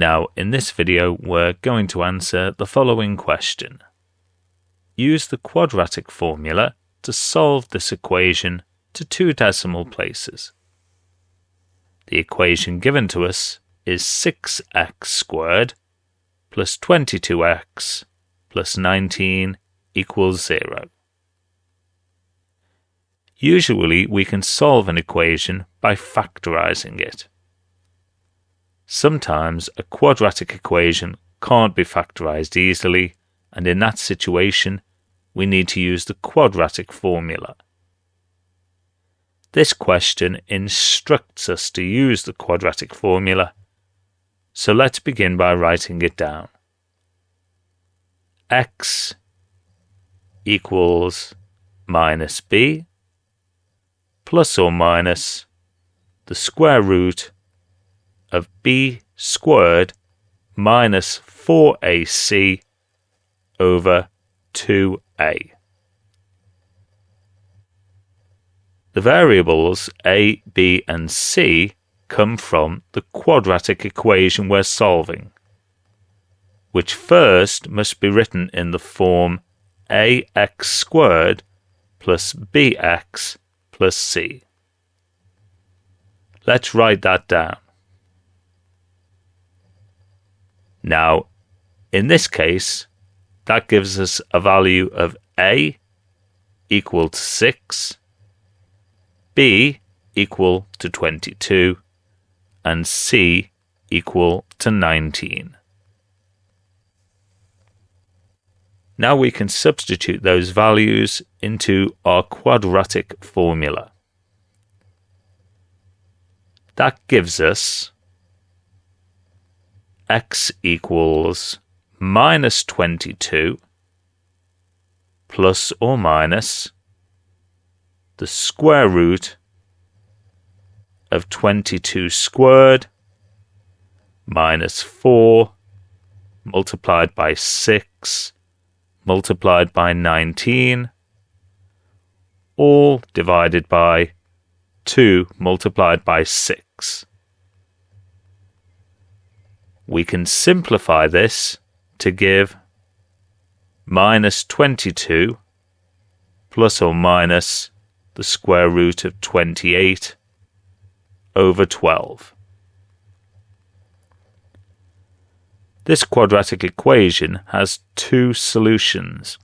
Now, in this video, we're going to answer the following question. Use the quadratic formula to solve this equation to 2 decimal places. The equation given to us is 6x squared plus 22x plus 19 equals 0. Usually, we can solve an equation by factorizing it. Sometimes a quadratic equation can't be factorized easily, and in that situation, we need to use the quadratic formula. This question instructs us to use the quadratic formula, so let's begin by writing it down. X equals minus b plus or minus the square root of b squared minus 4ac over 2a. The variables a, b and c come from the quadratic equation we're solving, which first must be written in the form ax squared plus bx plus c. Let's write that down. Now, in this case, that gives us a value of a equal to 6, b equal to 22, and c equal to 19. Now we can substitute those values into our quadratic formula. That gives us x equals minus 22 plus or minus the square root of 22 squared minus 4 multiplied by 6 multiplied by 19, all divided by 2 multiplied by 6. We can simplify this to give minus 22 plus or minus the square root of 28 over 12. This quadratic equation has 2 solutions,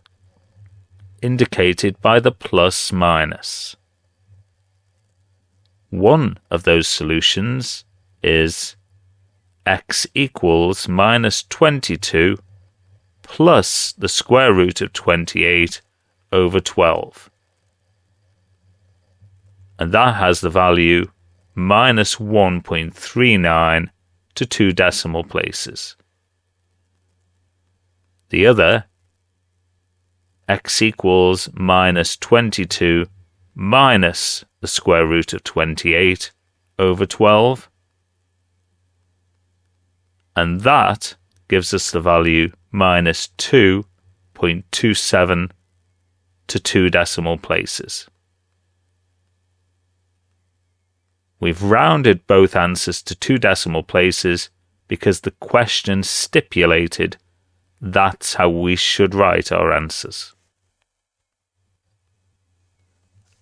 indicated by the plus minus. One of those solutions is x equals minus 22 plus the square root of 28 over 12. And that has the value minus 1.39 to 2 decimal places. The other, x equals minus 22 minus the square root of 28 over 12, and that gives us the value minus 2.27 to 2 decimal places. We've rounded both answers to 2 decimal places because the question stipulated that's how we should write our answers.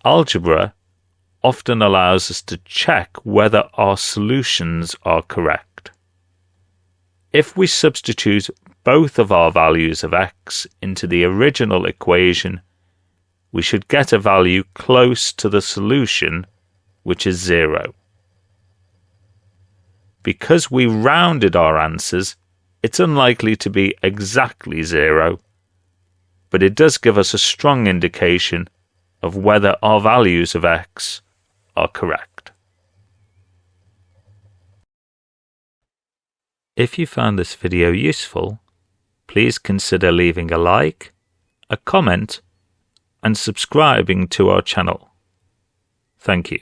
Algebra often allows us to check whether our solutions are correct. If we substitute both of our values of x into the original equation, we should get a value close to the solution, which is 0. Because we rounded our answers, it's unlikely to be exactly 0, but it does give us a strong indication of whether our values of x are correct. If you found this video useful, please consider leaving a like, a comment, and subscribing to our channel. Thank you.